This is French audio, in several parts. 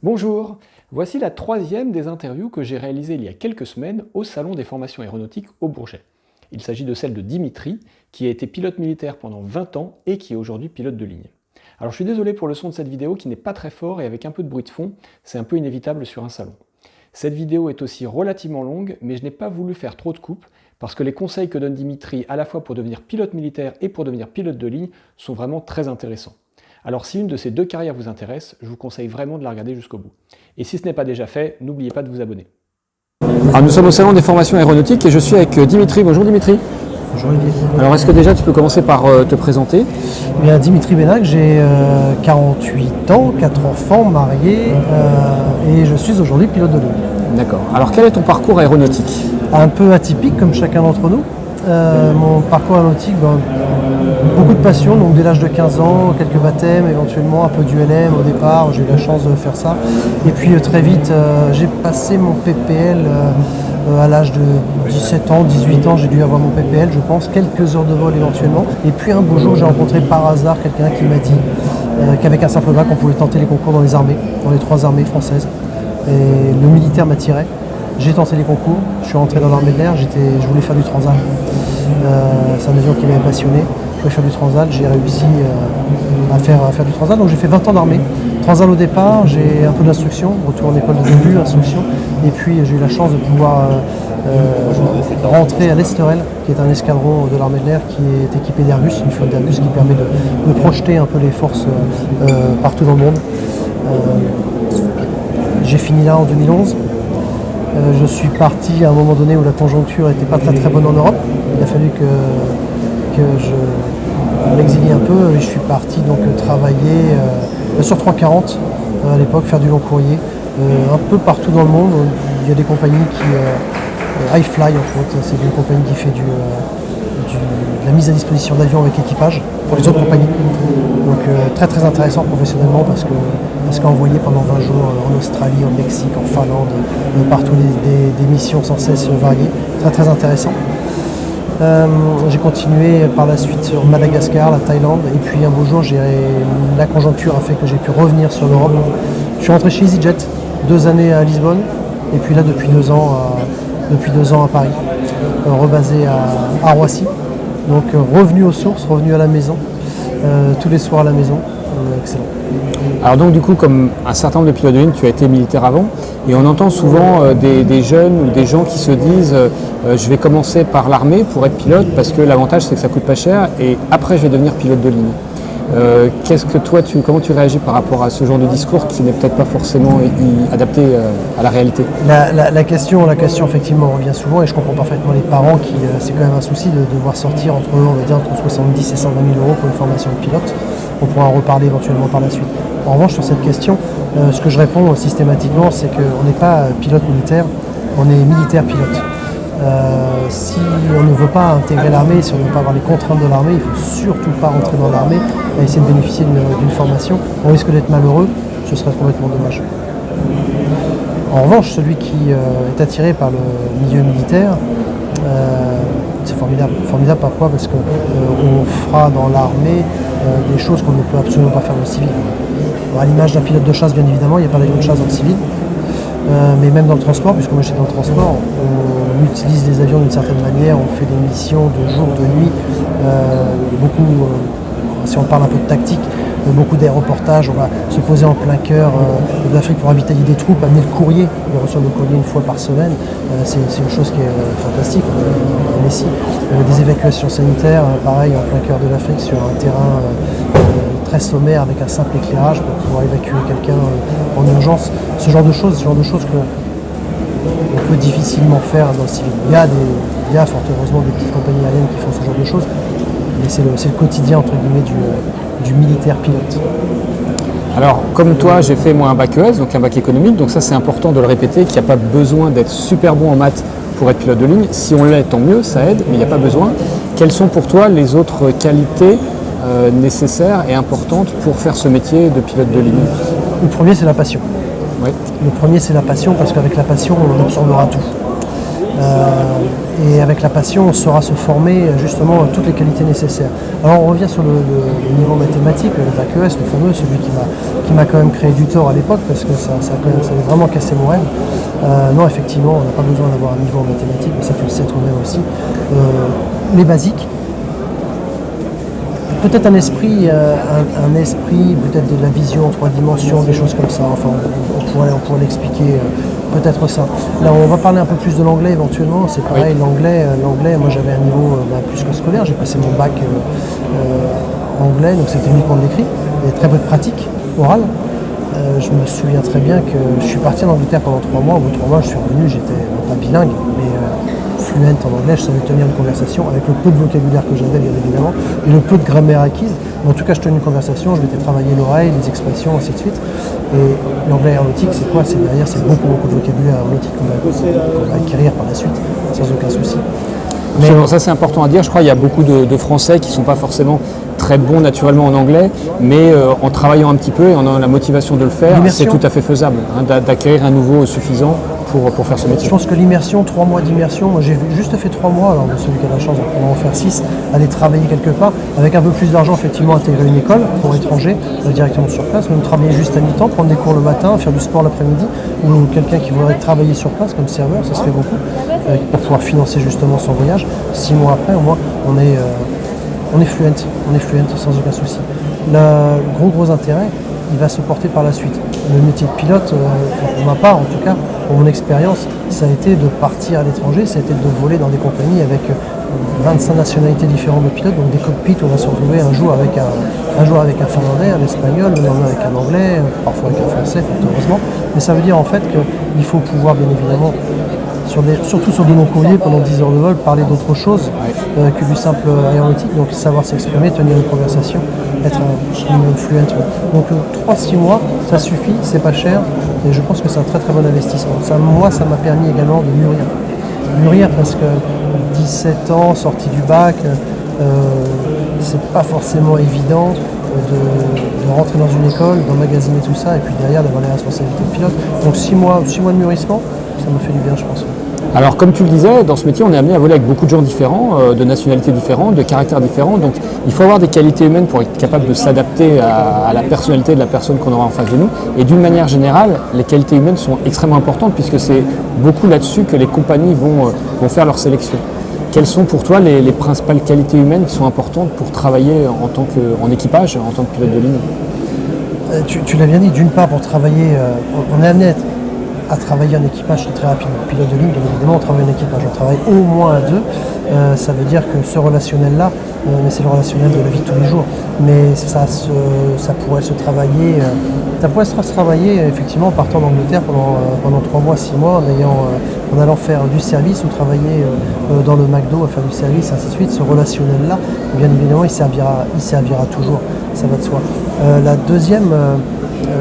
Bonjour, voici la troisième des interviews que j'ai réalisées il y a quelques semaines au Salon des formations aéronautiques au Bourget. Il s'agit de celle de Dimitri, qui a été pilote militaire pendant 20 ans et qui est aujourd'hui pilote de ligne. Alors je suis désolé pour le son de cette vidéo qui n'est pas très fort et avec un peu de bruit de fond, c'est un peu inévitable sur un salon. Cette vidéo est aussi relativement longue, mais je n'ai pas voulu faire trop de coupes, parce que les conseils que donne Dimitri à la fois pour devenir pilote militaire et pour devenir pilote de ligne sont vraiment très intéressants. Alors si une de ces deux carrières vous intéresse, je vous conseille vraiment de la regarder jusqu'au bout. Et si ce n'est pas déjà fait, n'oubliez pas de vous abonner. Alors nous sommes au Salon des formations aéronautiques et je suis avec Dimitri. Bonjour Dimitri. Bonjour Olivier. Alors est-ce que déjà tu peux commencer par te présenter? Eh bien, Dimitri Benac, j'ai 48 ans, 4 enfants, marié et je suis aujourd'hui pilote de ligne. D'accord. Alors quel est ton parcours aéronautique? Un peu atypique comme chacun d'entre nous. Mon parcours aéronautique, beaucoup de passion, donc dès l'âge de 15 ans, quelques baptêmes, éventuellement un peu d'ULM au départ, j'ai eu la chance de faire ça. Et puis très vite, j'ai passé mon PPL à l'âge de 17 ans, 18 ans, j'ai dû avoir mon PPL, je pense, quelques heures de vol éventuellement. Et puis un beau jour, j'ai rencontré par hasard quelqu'un qui m'a dit qu'avec un simple bac, on pouvait tenter les concours dans les armées, dans les 3 armées françaises. Et le militaire m'attirait. J'ai tenté les concours, je suis rentré dans l'armée de l'air, je voulais faire du transat. C'est un avion qui m'avait passionné, je voulais faire du transat, j'ai réussi à faire du transat, donc j'ai fait 20 ans d'armée. Transat au départ, j'ai un peu d'instruction, retour en école de début, instruction, et puis j'ai eu la chance de pouvoir rentrer à l'Esterel, qui est un escadron de l'armée de l'air qui est équipé d'Airbus, une flotte d'Airbus qui permet de projeter un peu les forces partout dans le monde. J'ai fini là en 2011. Je suis parti à un moment donné où la conjoncture n'était pas très bonne en Europe. Il a fallu que je m'exilie un peu et je suis parti donc travailler sur 340 à l'époque, faire du long courrier, un peu partout dans le monde. Il y a des compagnies qui... iFly entre autres, c'est une compagnie qui fait de la mise à disposition d'avions avec équipage pour les autres compagnies. Donc très intéressant professionnellement parce qu'envoyé pendant 20 jours en Australie, au Mexique, en Finlande, partout des missions sans cesse variées. Très intéressant. J'ai continué par la suite sur Madagascar, la Thaïlande, et puis un beau jour, la conjoncture a fait que j'ai pu revenir sur l'Europe. Je suis rentré chez EasyJet, 2 années à Lisbonne, et puis là depuis 2 ans à Paris, rebasé à Roissy. Donc revenu aux sources, revenu à la maison, tous les soirs à la maison, excellent. Alors donc du coup, comme un certain nombre de pilotes de ligne, tu as été militaire avant, et on entend souvent des jeunes ou des gens qui se disent je vais commencer par l'armée pour être pilote parce que l'avantage c'est que ça coûte pas cher et après je vais devenir pilote de ligne. Comment tu réagis par rapport à ce genre de discours qui n'est peut-être pas forcément adapté à la réalité? La question effectivement revient souvent et je comprends parfaitement les parents qui c'est quand même un souci de devoir sortir entre 70 et 120 000 euros pour une formation de pilote. On pourra en reparler éventuellement par la suite. En revanche, sur cette question, ce que je réponds systématiquement, c'est qu'on n'est pas pilote militaire, on est militaire pilote. Si on ne veut pas intégrer l'armée, si on ne veut pas avoir les contraintes de l'armée, il ne faut surtout pas rentrer dans l'armée et essayer de bénéficier d'une formation. On risque d'être malheureux, ce serait complètement dommage. En revanche, celui qui est attiré par le milieu militaire, c'est formidable. Formidable pourquoi? Parce qu'on fera dans l'armée des choses qu'on ne peut absolument pas faire dans le civil. Alors, à l'image d'un pilote de chasse, bien évidemment, il n'y a pas d'avion de chasse dans le civil. Mais même dans le transport, puisque moi j'étais dans le transport, on utilise les avions d'une certaine manière, on fait des missions de jour, de nuit, si on parle un peu de tactique, beaucoup d'aéroportages, on va se poser en plein cœur de l'Afrique pour ravitailler des troupes, amener le courrier, il reçoit le courrier une fois par semaine, c'est une chose qui est fantastique, on est ici. Des évacuations sanitaires, pareil, en plein cœur de l'Afrique, sur un terrain très sommaire avec un simple éclairage pour pouvoir évacuer quelqu'un en urgence. Ce genre de choses que on peut difficilement faire dans le civil. Il y a fort heureusement des petites compagnies aériennes qui font ce genre de choses, mais c'est le quotidien entre guillemets du militaire pilote. Alors, comme toi, j'ai fait moi un bac ES, donc un bac économique, donc ça c'est important de le répéter, qu'il n'y a pas besoin d'être super bon en maths pour être pilote de ligne. Si on l'est, tant mieux, ça aide, mais il n'y a pas besoin. Quelles sont pour toi les autres qualités nécessaires et importantes pour faire ce métier de pilote de ligne? Le premier, c'est la passion. Oui. Le premier, c'est la passion, parce qu'avec la passion, on absorbera tout. Et avec la passion, on saura se former justement à toutes les qualités nécessaires. Alors on revient sur le niveau mathématique, le bac ES, le fameux, celui qui m'a quand même créé du tort à l'époque, parce que ça a vraiment cassé mon rêve. Non, effectivement, on n'a pas besoin d'avoir un niveau en mathématiques, mais ça tu le sais toi-même aussi. Les basiques. Peut-être un esprit, peut-être de la vision en 3 dimensions, des choses comme ça. Enfin, on pourrait l'expliquer, peut-être ça. Là, on va parler un peu plus de l'anglais éventuellement. C'est pareil, l'anglais, moi j'avais un niveau plus que scolaire. J'ai passé mon bac anglais, donc c'était uniquement de l'écrit. Il y avait très peu de pratique orale. Je me souviens très bien que je suis parti en Angleterre pendant 3 mois. Au bout de 3 mois, je suis revenu, j'étais pas bilingue, mais fluent en anglais, je savais tenir une conversation avec le peu de vocabulaire que j'avais bien évidemment et le peu de grammaire acquise. Mais en tout cas, je tenais une conversation, je m'étais travaillé l'oreille, les expressions, ainsi de suite. Et l'anglais aéronautique, c'est quoi? C'est derrière, c'est beaucoup de vocabulaire aéronautique qu'on va acquérir par la suite, sans aucun souci. Mais ça c'est important à dire, je crois qu'il y a beaucoup de Français qui ne sont pas forcément très bons naturellement en anglais, mais en travaillant un petit peu et en ayant la motivation de le faire, c'est tout à fait faisable d'acquérir un niveau suffisant pour faire ce métier. Je pense que l'immersion, 3 mois d'immersion, moi j'ai juste fait 3 mois, alors celui qui a la chance de pouvoir en faire 6, aller travailler quelque part, avec un peu plus d'argent effectivement intégrer une école pour étrangers, directement sur place, même travailler juste à mi-temps, prendre des cours le matin, faire du sport l'après-midi, ou quelqu'un qui voudrait travailler sur place comme serveur, ça se fait beaucoup, pour pouvoir financer justement son voyage. 6 mois après, au moins, on est fluent sans aucun souci. Le gros intérêt, il va se porter par la suite. Le métier de pilote, pour ma part en tout cas, pour mon expérience, ça a été de partir à l'étranger, ça a été de voler dans des compagnies avec 25 nationalités différentes de pilotes, donc des cockpits où on va se retrouver un jour avec un Finlandais, un Espagnol, le lendemain avec un Anglais, parfois avec un Français, heureusement. Mais ça veut dire en fait qu'il faut pouvoir bien évidemment, surtout sur de longs courriers pendant 10 heures de vol, parler d'autre chose que du simple aéronautique, donc savoir s'exprimer, tenir une conversation, être un minimum fluent. Donc 3-6 mois, ça suffit, c'est pas cher, et je pense que c'est un très bon investissement. Moi, ça m'a permis également de mûrir. Mûrir parce que 17 ans, sorti du bac, c'est pas forcément évident de rentrer dans une école, d'emmagasiner tout ça, et puis derrière d'avoir les responsabilités de pilote. Donc 6 mois de mûrissement, ça me fait du bien, je pense. Alors comme tu le disais, dans ce métier, on est amené à voler avec beaucoup de gens différents, de nationalités différentes, de caractères différents. Donc il faut avoir des qualités humaines pour être capable de s'adapter à la personnalité de la personne qu'on aura en face de nous. Et d'une manière générale, les qualités humaines sont extrêmement importantes puisque c'est beaucoup là-dessus que les compagnies vont faire leur sélection. Quelles sont pour toi les principales qualités humaines qui sont importantes pour travailler en équipage, en tant que pilote de ligne? Tu l'as bien dit, d'une part pour travailler, on est amené à travailler en équipage très rapidement. Pilote de ligne, bien évidemment, on travaille en équipage, on travaille au moins à 2. Ça veut dire que ce relationnel-là, mais c'est le relationnel de la vie de tous les jours, mais ça pourrait se travailler, effectivement en partant d'Angleterre pendant 3 mois, 6 mois, en allant faire du service ou travailler dans le McDo à faire du service, ainsi de suite. Ce relationnel-là, bien évidemment, il servira toujours, ça va de soi. La deuxième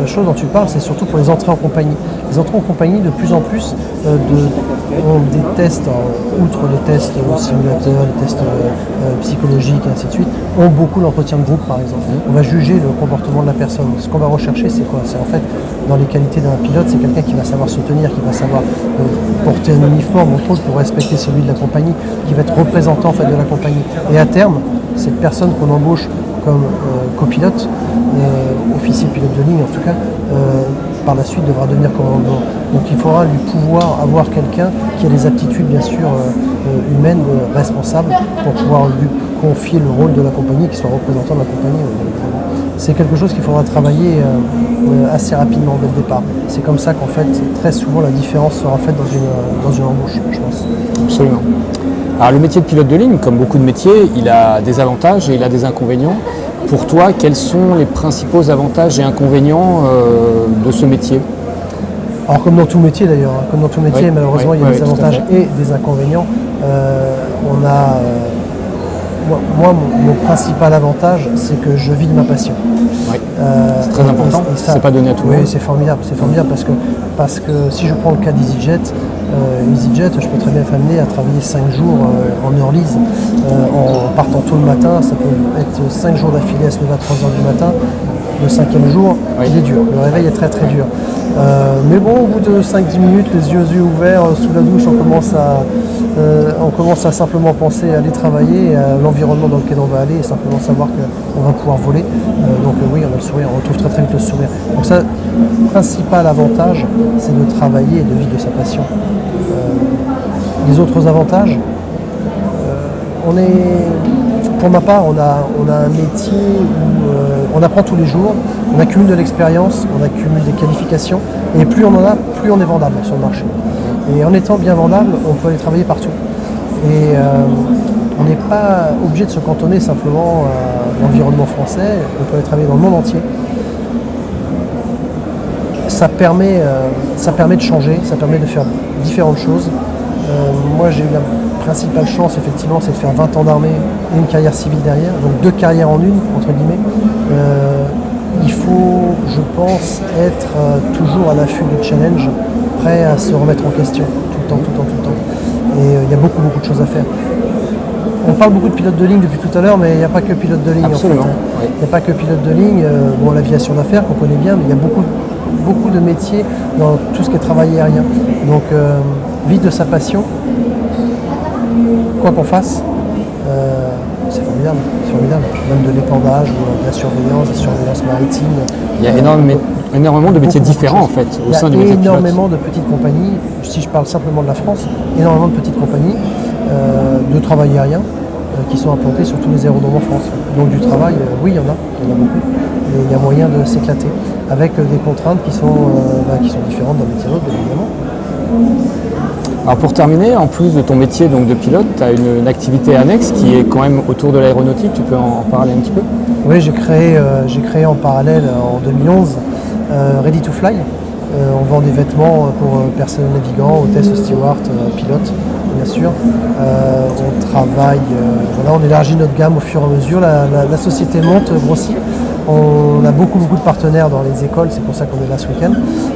chose dont tu parles, c'est surtout pour les entrées en compagnie. Les entrées en compagnie, de plus en plus, ont des tests, outre les tests au simulateur, les tests psychologiques et ainsi de suite, ont beaucoup l'entretien de groupe par exemple. On va juger le comportement de la personne. Ce qu'on va rechercher, c'est quoi? C'est en fait, dans les qualités d'un pilote, c'est quelqu'un qui va savoir se tenir, qui va savoir porter un uniforme, entre autres, pour respecter celui de la compagnie, qui va être représentant en fait de la compagnie. Et à terme, cette personne qu'on embauche comme copilote, officier pilote de ligne en tout cas, par la suite devra devenir commandant. Donc il faudra lui pouvoir avoir quelqu'un qui a les aptitudes bien sûr humaines, responsables, pour pouvoir lui confier le rôle de la compagnie, qui soit représentant de la compagnie. C'est quelque chose qu'il faudra travailler assez rapidement dès le départ. C'est comme ça qu'en fait, très souvent, la différence sera faite dans une embauche, je pense. Absolument. Alors le métier de pilote de ligne, comme beaucoup de métiers, il a des avantages et il a des inconvénients. Pour toi, quels sont les principaux avantages et inconvénients de ce métier? Alors comme dans tout métier d'ailleurs, oui, malheureusement il y a des avantages et des inconvénients. Moi, mon principal avantage, c'est que je vis de ma passion. Oui. C'est très important, c'est pas donné à tout le monde. Oui, c'est formidable parce que si je prends le cas d'EasyJet, je peux très bien être amené à travailler 5 jours en heure lise, en partant tôt le matin. Ça peut être 5 jours d'affilée à se lever à 3h du matin. Le 5e jour, Oui. il est dur. Le réveil est très très dur. Mais bon, au bout de 5-10 minutes, les yeux ouverts, sous la douche, on commence à simplement penser à aller travailler, à l'environnement dans lequel on va aller, et simplement savoir qu'on va pouvoir voler. Donc oui, on a le sourire, on retrouve très très vite le sourire. Donc ça, le principal avantage, c'est de travailler et de vivre de sa passion. Les autres avantages, pour ma part, on a un métier où on apprend tous les jours, on accumule de l'expérience, on accumule des qualifications, et plus on en a, plus on est vendable sur le marché. Et en étant bien vendable, on peut aller travailler partout. Et on n'est pas obligé de se cantonner simplement à l'environnement français, on peut aller travailler dans le monde entier. Ça permet de changer, ça permet de faire différentes choses. Moi, j'ai eu la principale chance, effectivement, c'est de faire 20 ans d'armée et une carrière civile derrière, donc 2 carrières en une, entre guillemets. Il faut, je pense, être toujours à l'affût de challenge, prêt à se remettre en question, tout le temps, tout le temps, tout le temps. Et il y a beaucoup, beaucoup de choses à faire. On parle beaucoup de pilote de ligne depuis tout à l'heure, mais il n'y a pas que pilote de ligne. Absolument, en fait. oui. Il n'y a pas que pilote de ligne. Bon, l'aviation d'affaires qu'on connaît bien, mais il y a beaucoup de métiers dans tout ce qui est travail aérien. Donc, vivre de sa passion, quoi qu'on fasse, c'est formidable, c'est formidable. Même de l'épandage ou de la surveillance maritime. Il y a énormément de métiers différents en fait au sein du métier de pilote. Il y a énormément de petites compagnies, si je parle simplement de la France, énormément de petites compagnies de travail aérien qui sont implantées sur tous les aérodromes en France. Donc du travail, oui, il y en a beaucoup. Et il y a moyen de s'éclater avec des contraintes qui sont différentes d'un métier à l'autre, bien évidemment. Alors pour terminer, en plus de ton métier donc, de pilote, tu as une activité annexe qui est quand même autour de l'aéronautique, tu peux en parler un petit peu? Oui, j'ai créé en parallèle en 2011 Ready to Fly. On vend des vêtements pour personnel navigant, hôtesse, steward, pilote, bien sûr. On travaille, on élargit notre gamme au fur et à mesure. La société monte, grossit. On a beaucoup de partenaires dans les écoles, c'est pour ça qu'on est là ce week-end.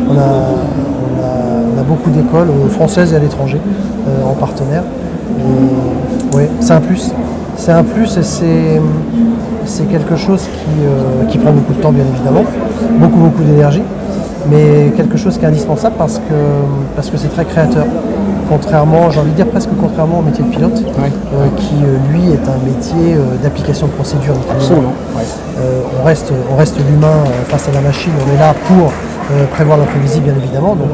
On a beaucoup d'écoles françaises et à l'étranger en partenaire. Oui, c'est un plus. C'est un plus et c'est quelque chose qui prend beaucoup de temps, bien évidemment, beaucoup d'énergie, mais quelque chose qui est indispensable parce que c'est très créateur. Contrairement, j'ai envie de dire presque contrairement au métier de pilote, Oui. qui lui est un métier d'application de procédure. Absolument. Ouais. On reste l'humain face à la machine, on est là pour prévoir l'imprévisible bien évidemment, donc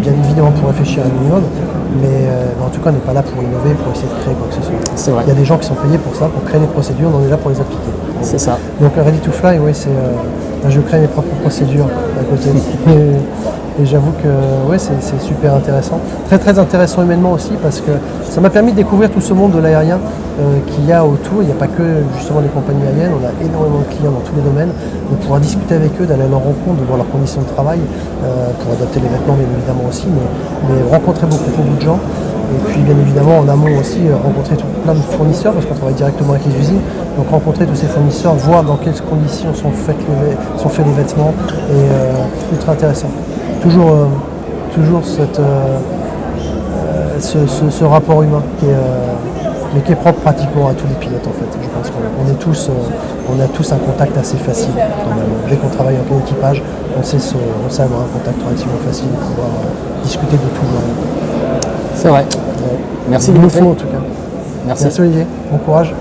bien évidemment pour réfléchir un minimum, mais en tout cas on n'est pas là pour innover, pour essayer de créer quoi que ce soit. C'est vrai. Il y a des gens qui sont payés pour ça, pour créer des procédures, on est là pour les appliquer. C'est ça. Donc Ready to Fly, oui, c'est je crée mes propres procédures à côté. Et j'avoue que c'est super intéressant. Très intéressant humainement aussi parce que ça m'a permis de découvrir tout ce monde de l'aérien qu'il y a autour. Il n'y a pas que justement les compagnies aériennes, on a énormément de clients dans tous les domaines. De pouvoir discuter avec eux, d'aller à leur rencontre, de voir leurs conditions de travail, pour adapter les vêtements bien évidemment aussi, mais rencontrer beaucoup de gens. Et puis bien évidemment en amont aussi rencontrer plein de fournisseurs parce qu'on travaille directement avec les usines. Donc rencontrer tous ces fournisseurs, voir dans quelles conditions sont faits les vêtements et ultra intéressant. Toujours ce rapport humain mais qui est propre pratiquement à tous les pilotes en fait. Je pense qu'on a tous un contact assez facile. Dès qu'on travaille en équipage, on sait avoir un contact relativement facile et pouvoir discuter de tout. C'est vrai. Merci Il nous Dimitri. faut en tout cas. Merci. Merci Olivier, bon courage.